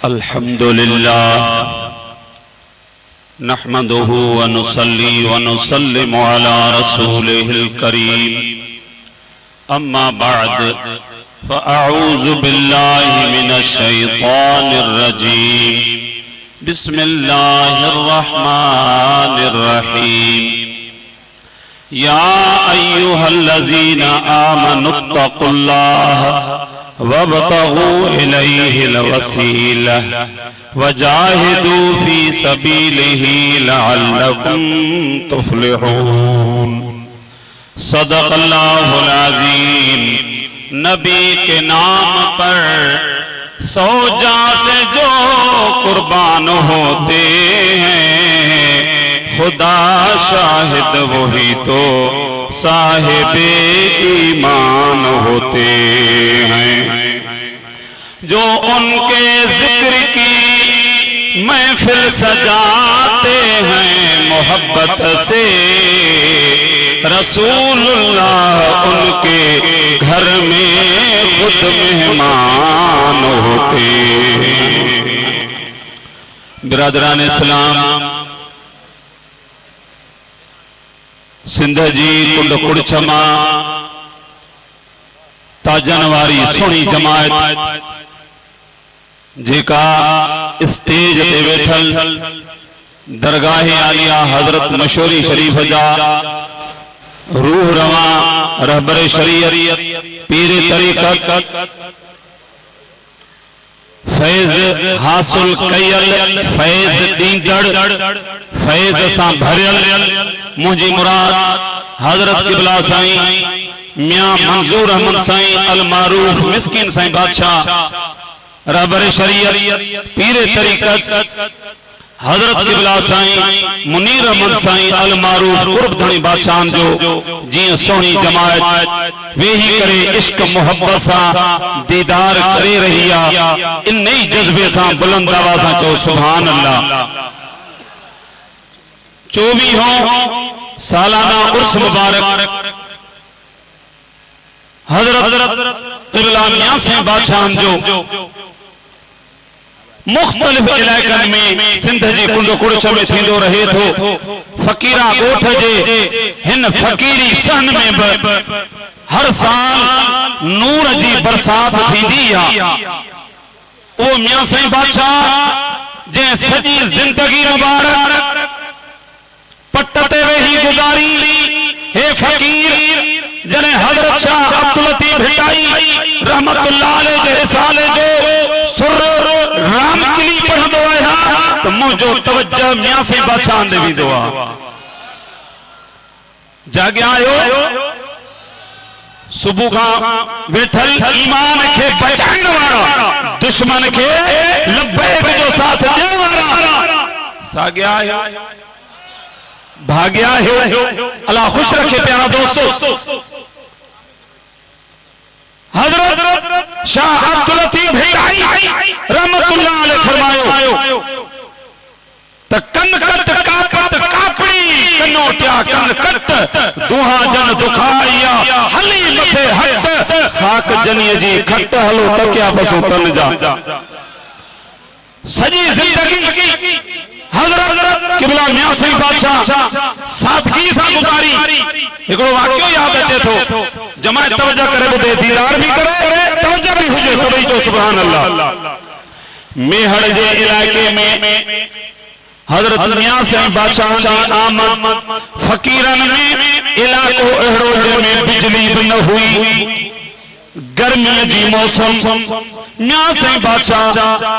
अल्हम्दुलिल्लाह नहमदुहु व नुसल्ली व नुसल्लिमु अला रसूलिहिल करीम अम्मा बअद फ़अऊज़ु बिल्लाहि मिनश शैतानिर रजीम बिस्मिल्लाहिर रहमानिर रहीम या अय्युहल्लज़ीना आमनुत्तक़ुल्लाह वब्तगू इलैहिल वसीला वजाहिदू फी सबीलिही लअल्लकुम तुफ्लिहून। सदक़ल्लाहुल अज़ीम। नबी के नाम पर 100 जान से जो कुर्बान होते हैं, खुदा शाहिद वही तो साहिबे ईमान होते हैं। जो उनके जिक्र की महफिल सजाते हैं मोहब्बत से, रसूलुल्लाह उनके घर में खुद मेहमान होते हैं। बिरादरान इस्लाम, सिंध जी कुंड कुड़छमा ताजन वारी सोनी जमायत जेका स्टेज ते वेठल दरगाह आलिया हजरत मशहूरी शरीफ जा रूह रवा रहबर शरीयत पीर तरीक़त फैज़ हासिल कयल फैज़ दींदड़ फैज़ सां भरियल मुझी मुराद हजरत क़िबला साईं मियां मंजूर अहमद साईं अल मारूफ मिस्किन साईं बादशाह रहबर शरीयत पीर तरीक़त हजरत क़िबला साईं मुनीर अहमद साईं अल मारूफ कुर्ब धनी बादशाह जो जीअं सोहनी जमायत वेही करे इश्क मोहब्बत सां दीदार करे रही आ, इन नई जज्बे सां बुलंद आवाज़ सां चओ सुभान अल्लाह। 24हों सालाना उर्स मुबारक हजरत क़िबला मियां साईं बादशाह जो मुख्तलिफ इलाक़नि में सिंध जी कुंड कुड़छ में थींदो रहे थो। फ़कीरा ॻोठ जे हिन फ़कीरी सहन में हर साल नूर जी बरसात थींदी आ। ओ मियां साईं बादशाह जंहिं सॼी ज़िंदगी मुबारक पट ते वेही गुज़ारी, हे फ़कीर जने हज़रत शाह अब्दुल लतीफ़ भिटाई रहमतुल्लाह अलैह जे रिसाले जो सुर रामकिली पढ़ंदो आया तो मुझो तवज्जो मियां साईं बादशाह दे वींदो आ। जाॻिया आयो सुबह का वेठल ईमान के बचाइण वारा दुश्मन के लब्बैक जो साथ ॾियण वारा साॻिया आयो भाग्या है। अल्लाह खुश रखे प्यारा दोस्तों। हजरत शाह अब्दुल लतीफ़ भिटाई रहमतुल्लाह अलैह फरमायो त कन कट कापत कापड़ी कनोटिया कन कट दुहा जन दुखाइया हली मथे हट खाक जनीअ जी खट हलो तकिया पसो तन जा। सजी जिंदगी हजरत क़िबला मियां साईं बादशाह सादगी सां गुज़ारी। हिकिड़ो वाक़ियो याद अचे थो, जमायत तवज्जो करे ॿुधे, दीदार भी करे तवज्जो भी हुजे, सभई जो सुभान अल्लाह। मेहड़ जे इलाइक़े में हजरत मियां साईं बादशाह जी आमद फ़कीरन में इलाइक़ो अहिड़ो जंहिंमें बिजली भी न हुई, गर्मी जी मौसम मियां साईं बादशाह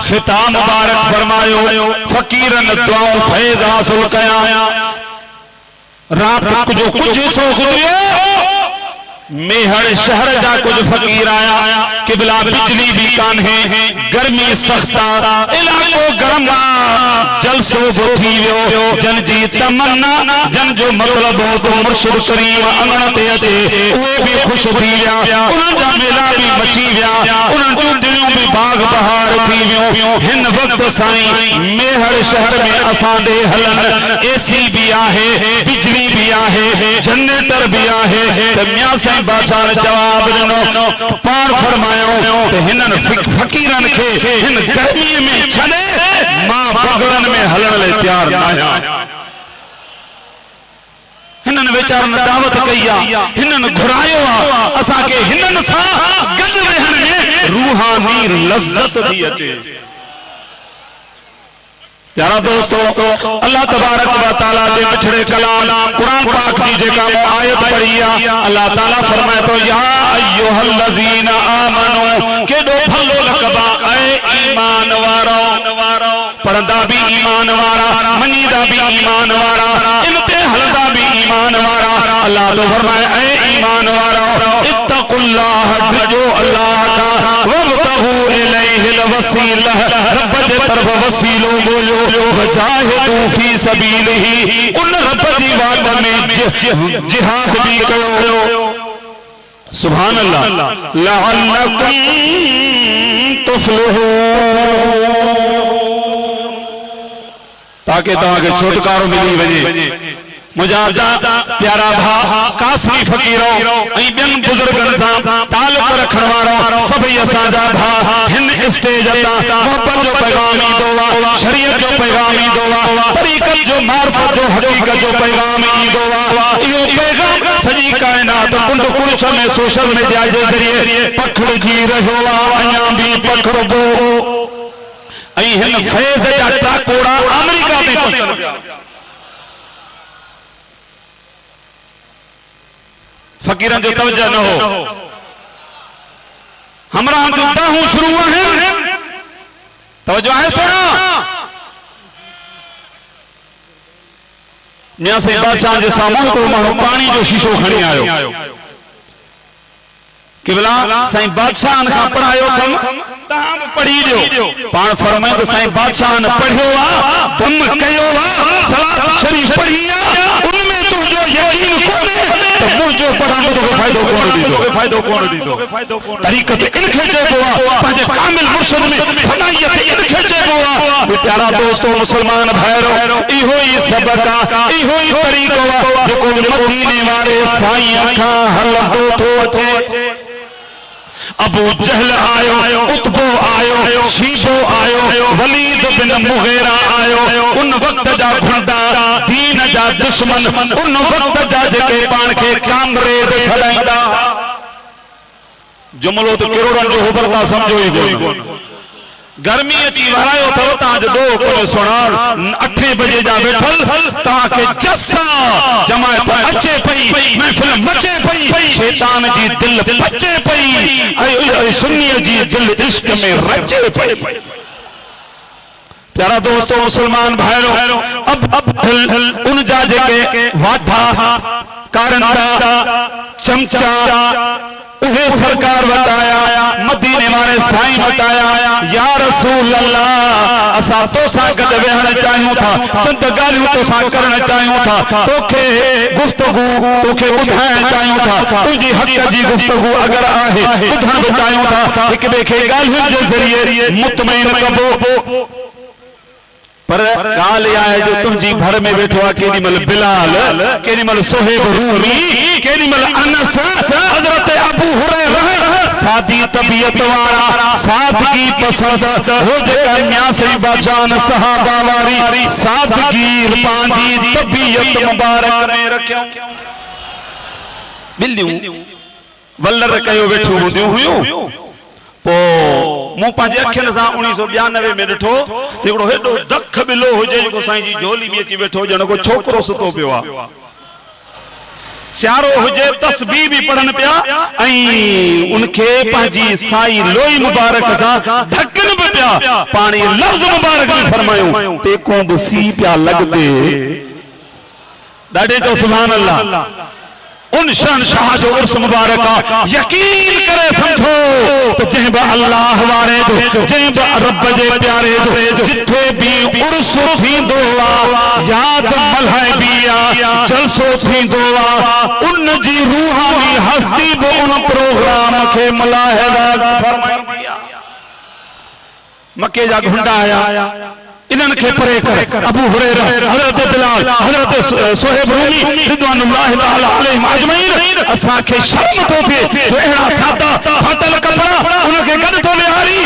खिताब मुबारक फरमायो, फ़कीरन दुआऊं फैज़ हासिल कया। रात जो कुछ सो गुज़रियो, मेहड़ शहर जा कुछ फ़कीर आया, क़िबला बिजली भी कान्हे, गर्मी सख्त, इलाको गरम, जल जलसो बि थी वियो जन जी तमन्ना जन जो मतलब हो तो मुर्शिद करीम अमन ते अचे उहे भी खुश थी विया उन्हनि जा मेला भी मची विया उन्हनि जूं दिलियूं भी बाग बहार थी वियूं हिन वक्त साईं मेहर शहर में असां दे हलन एसी भी आहे बिजली भी आहे जनरेटर भी आहे त मियां साईं बादशाह ने जवाब ॾिनो पाण फरमायो त हिननि फकीरन खे हिन गर्मी में छॾे मां बगड़न में हलण लाइ तैयार न आहियां हिननि वीचारनि दावत कई आहे हिननि घुरायो आहे असांखे हिननि सां गॾु रहण में रूहानी लज़्ज़त थी अचे प्यारा दोस्तों अल्लाह तबारक व तआला जे मिठड़े कलाम कुरान पाक जी जेका आयत पढ़ी आहे अल्लाह ताला फरमाए तो या अय्युहल्लज़ीना आमनू केडो भलो लकबा ऐ ईमान वारो पढ़ंदा भी ईमान वारा मनीदा भी ईमान वारा इन ते हलदा भी ईमान वारा अल्लाह तो फरमाए ऐ ईमान वारो इत्तकुल्लाह जो अल्लाह का वबतहू इलैहिल वसीला रब जे तरफ वसीलो बोलो वजाहिदू फी सबीलिही उन रब जी वाट में जिहाद भी कयो सुभान अल्लाह लअल्लकुम तुफ्लिहून ताकि तव्हांखे छुटकारो मिली वञे मुंहिंजा प्यारा भाउ कासमी फकीरो ऐं ॿियनि बुज़ुर्गनि सां तालुक रखण वारा सभई असांजा भाउ हिन स्टेज तां मोहब्बत जो पैगाम ईंदो आहे शरीयत जो पैगाम ईंदो आहे तरीक़त जो मार्फत जो हक़ीक़त जो पैगाम ईंदो आहे इहो पैगाम सॼी काइनात कुंड कुड़छ में सोशल मीडिया जे ज़रिए पखिड़िजी रहियो आहे अञा बि पखिड़िबो ऐं हिन फैज़ जा टाकोड़ा अमेरिका में पहुचनि पिया फकीरन जो तवज्जो न हो हमरा जो दाहूं शुरू है तवज्जो है सुना मियां से बादशाह जे सामने को मानो पानी जो शीशो खणी आयो किबला साईं बादशाह का पढ़ायो कम तां पढ़ी दियो पाण फरमाए तो साईं बादशाह ने पढ़ियो आ दम कयो आ सलात शरीफ पढ़ी आ उनमें तो जो यकीन कोने तो मुझे पढ़ांदो तो फायदो कोन दीदो तरीक़त इनखे चइबो आ पंहिंजे कामिल मुर्शिद में फनाइयत इनखे चइबो आ प्यारा दोस्तों मुसलमान भाइरो इहो ई सबक आ इहो ई तरीक़ो आ जेको मदीने वारे साईं खां हलंदो थो अचे अबू जहल आयो उतबो आयो शीशो आयो वलीद बिन मुगीरा आयो उन वक्त जा घुंडा दीन जा दुश्मन उन वक्त जा जेके पाण खे कामरेड सॾाईंदा जुमलो तो करोड़न जो होबर था समझो ही कोन गर्मी अची वरायो तो ताज दो कोने सुना 8 बजे जा बैठल ताके जसा जमायत अचे पई महफिल मचे पई शैतान जी दिल बचे पई ऐ सुन्नी जी दिल इश्क में रचे पई प्यारा दोस्तों मुसलमान भाइयों अब उन जा जेके वाधा कारंदा चमचा उहे सरकार बताया मदीने वाले साईं बताया या रसूल अल्लाह असा तो सा गद वेहण चाहूं था चंद गालियों तो सा करण चाहूं था तोखे गुफ्तगू तोखे बुधाइण चाहूं था तुझी हक जी गुफ्तगू अगर आहे बुधण भी चाहूं था एक बे के गालियों के जरिए मुतमईन कबो पर गाल आए जो तुझी घर में बैठो आ केनी मल बिलाल केनी मल सुहेब रूमी केनी मल अनस हजरत अबू हुरैरा सादी तबीयत वाला सादगी पसंद हो जेका मियां से बादशाह सहाबा वाली सादगी पांजी तबीयत मुबारक में रखियो बिल्लियों वल्लर कयो बैठो हुंदियूं हुयूं पो मु पांजे अखिन सा 1992 में ॾिठो हिकिड़ो हेॾो दख बिलो हुजे जेको साईं जी झोली में अची वेठो ॼण को छोकिरो सुतो पियो आहे सियारो हुजे तस्बीह भी पढ़न पिया ऐं उनखे पंहिंजी साई लोई मुबारक सां ढकन भी पिया पाणी लफ्ज़ मुबारक भी फरमायूं तेको भी सी पिया लगदे ॾाढे जो सुभान अल्लाह उन शहनशाह जो उर्स मुबारक यकीन करे समझो तो जंहिं बि अल्लाह वारे जो जंहिं बि रब जे प्यारे जो जिथे भी उर्स थींदो आहे याद मल्हाए बि आहे जलसो थींदो आहे उन जी रूहानी हस्ती बि उन प्रोग्राम खे मुलाहिज़ा फरमाईंदी आहे। मके जा गुंडा आया इन्हनि खे परे कर अबू हुरैरा हज़रत बिलाल हज़रत सुहैब रूमी रिज़वानुल्लाहि तआला अलैहिम अजमईन असां खे शर्म थो थिए जो अहिड़ा सादा फाटल कपड़ा उनखे गॾु थो विहारी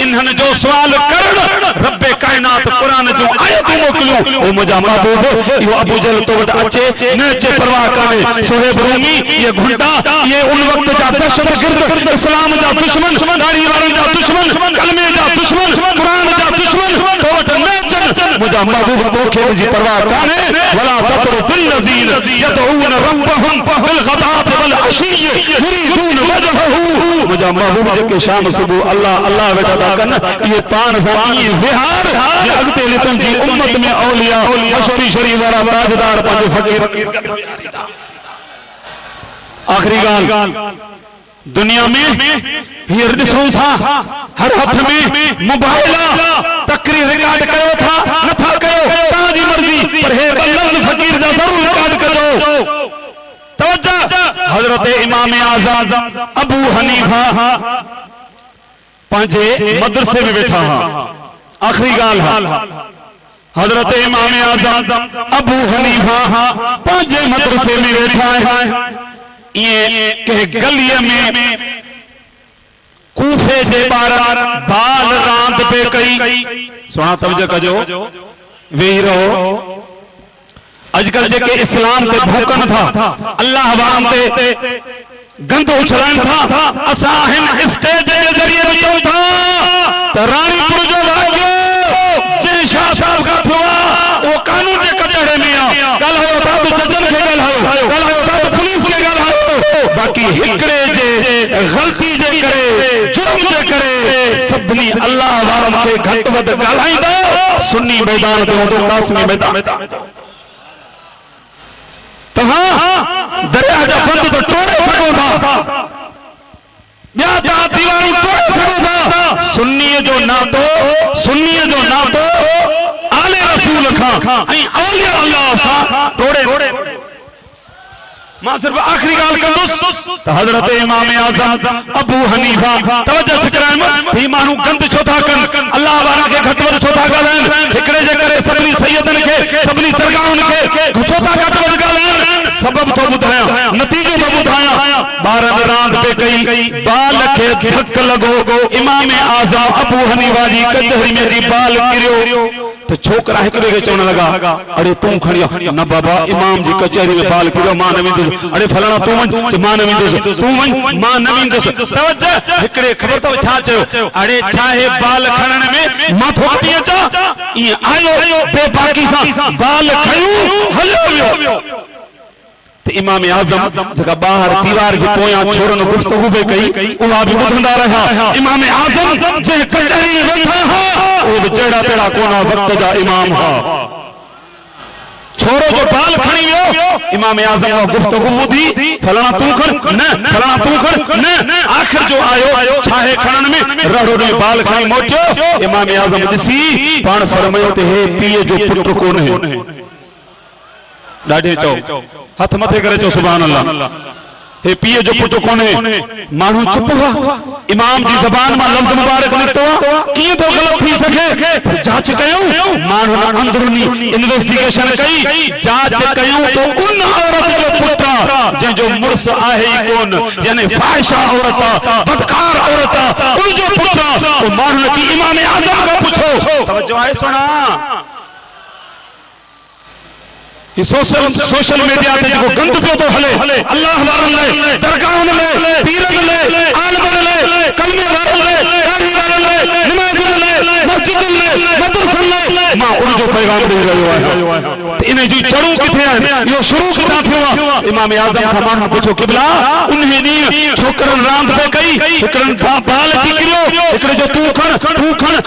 इन्हनि जो सुवाल करण रब्बे कायनात क़ुरान जो आयतूं मोकिलियूं ओ मुंहिंजा महबूब इहो अबू जहल तो वटि अचे न अचे परवाह कान्हे सुहैब रूमी ये गुंडा ये उन वक्त जा दहशतगर्द इस्लाम जा दुश्मन दाढ़ी वारनि जा दुश्मन कलमे जा दुश्मन क़ुरान जा दुश्मन तो वटि मुझा महबूब तोखे जी परवाह काने वला ततरु बिल्लज़ीन यदऊन रब्बहुम बिलग़दात वल अशी युरीदून वजहहू मुझा महबूब जेके शाम सुबह अल्लाह अल्लाह वेठा कन ये पान सा ये विहार ये अगते लितन जी उम्मत में औलिया मशहूरी शरीफ वाला ताजदार पंहिंजो फकीर आखिरी गाल दुनिया में हींअर ॾिसूं था हर हथ में मोबाइल तकरीर रिकॉर्ड कयो था नथा कयो तव्हांजी मर्ज़ी पर हे लफ़्ज़ फकीर जा ज़रूर रिकॉर्ड कजो। तवज्जो हज़रत इमाम आज़म अबू हनीफा पंहिंजे मदरसे में वेठा हा आखिरी गाल हा हज़रत इमाम आज़म अबू हनीफा पंहिंजे मदरसे में वेठा है ये के गलिया में कूफे जे बार बाल रांद पे कई सुना तवज्जो कजो वेही रहो अजकल जेके इस्लाम ते भौकन था अल्लाह वारन ते गंद उछलाइन था असां हिन स्टेज जे जरिए बचूं था त रानीपुर जो वाक़ियो जे शाह साहब का थियो वो कानून जे कचहरे में आ ॻाल्हायो था तो जजन खे ॻाल्हायो था तो पुलिस खे ॻाल्हायो बाकी हिकड़े जे गलती जे करे जुर्म जे करे सभनी अल्लाह वारन खे घट वध ॻाल्हाईंदो सुन्नी मैदान ते हूंदो कासमी मैदान तव्हां दरिया जा बंद तो तोड़े सघो था ॿिया दीवारूं तोड़े सघो था सुन्नीअ जो नातो आले रसूल खां ऐं औलिया अल्लाह सां तोड़े मां सिर्फ आखिरी गाल कंदुसि त हज़रत इमाम आज़म अबू हनीफा तवज्जो छिकराइम ही माण्हू गंद छो था कनि अल्लाह वारनि खे घटि वधि छो था ॻाल्हाइनि हिकिड़े जे करे सभिनी सैयदनि खे सभिनी दरगाहुनि खे छो था घटि वधि ॻाल्हाइनि सबब थो ॿुधायां नतीजो थो ॿुधायां ॿारनि रांदि पे कई बाल खे धक लॻो इमाम आज़म अबू हनीफा जी कचहरी में जी बाल किरियो तो छोकरा हिक ॿिए खे चवण लॻा अरे तूं खणी न बाबा इमाम जी कचहरी में बाल किरियो मां न वेंदुसि अरे फलाणा तूं वञ मां न वेंदुसि तूं वञ मां न वेंदुसि तवज्जो हिकिड़े ख़बर अथव छा चयो अरे छा हे बाल खणण में मां थो अची अचां ईअं आयो बेबाकी सां बाल खयूं हलियो वियो तो इमाम आज़म जेका बाहर दीवार जे पोयां छोरन गुफ्तगू पे कई उहा भी ॿुधंदा रहा इमाम आज़म जे कचहरी में वेठा हा ओ भी जड़ा तेड़ा कोना वक्त जा इमाम हा छोरो जो बाल खणी वियो इमाम आज़म वो गुफ्तगू ॿुधी फलाणा तूं खण न फलाणा तूं खण न आखिर जो आयो छाहे खणन में रड़ो ने बाल खणी मोटियो इमाम आज़म ॾिसी पाण फरमायो ते हे पीए जो पुट कोन्हे ॾाढे चओ हथ मथे करे चो सुभान अल्लाह हे पीए जो पुट कोन्हे माण्हू चुप हुआ इमाम जी ज़बान मां लफ्ज़ मुबारक निकतो कीअं तो गलत थी सके जांच कयूं माण्हू अंदरूनी इन्वेस्टिगेशन कई जांच कयूं तो उन औरत जो पुट जंहिंजो मुड़स आहे ई कोन यानी फाहिशा औरत बदकार औरत उन जो पुट माण्हू अची इमाम आज़म खां पुछो तवज्जो आहे सुना ये सोशल मीडिया पे जो गंद पियो तो हले अल्लाह वारन ले दरगाहन ले पीरन ले आलमन ले कलमे वारन ले दाढ़ी वारन ले नमाज ले मस्जिद ले मदरसा ले मां उन जो पैगाम दे रहियो आहे इन जी चढ़ू किथे है यो शुरू किथा थियो इमाम आज़म का माण्हू पुछो क़िबला उन्हे दी छोकरन रांद पे कई हिकड़न बाल चिकरियो हिकड़े जो तू खण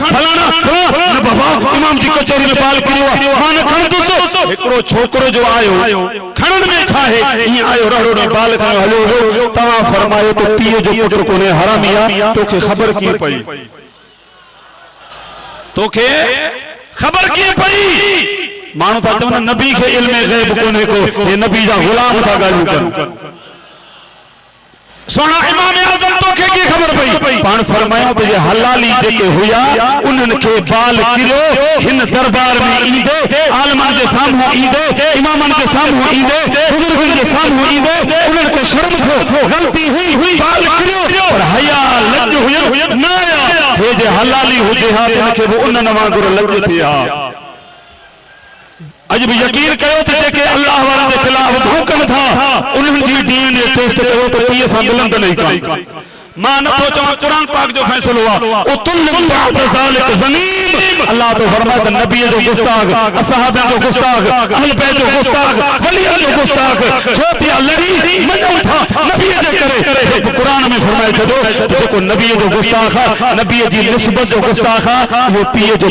फलाना न बाबा इमाम जी कचहरी में बाल किरियो मां न खण दुसो एकड़ो छोकरो जो आयो खणन में छा है ई आयो रड़ो ने बाल का हलो तवा फरमायो तो पीए जो पुत्र कोने हरामिया तोखे खबर की पई तोखे खबर की पई मानू था चवन नबी के इल्म गैब कोने को ये नबी जा गुलाम था गालू कर सोना इमाम आजम तोखे की खबर पई पान फरमाया तो ये हलाली जेके हुया उन्हन के बाल किरो हिन दरबार में ईंदे आलमन के सामने ईंदे इमामन के सामने ईंदे बुजुर्गन के सामने ईंदे उन्हन के शर्म को गलती हुई बाल किरो और हया लज हुई ना हे जे हलाली हुजे हा इनके वो उन्हन वांगुर लज थिया अज भी यकीन कयो तो जेके अल्लाह वाला के खिलाफ भौंकन था उन्हन जी डीएनए टेस्ट कयो तो पीए सा मिलन नहीं का मां न तो चवा कुरान पाक जो फैसलो हुआ उतुल बाद ज़ालिक ज़नीम अल्लाह तो फरमाता नबी जो गुस्ताख असहाबा जो गुस्ताख अहल बैत जो गुस्ताख वली जो गुस्ताख छोटी लड़ी मनो था नबी जे करे कुरान में फरमाया छो जो को नबी जो गुस्ताख नबी जी निस्बत जो गुस्ताख वो पीए जो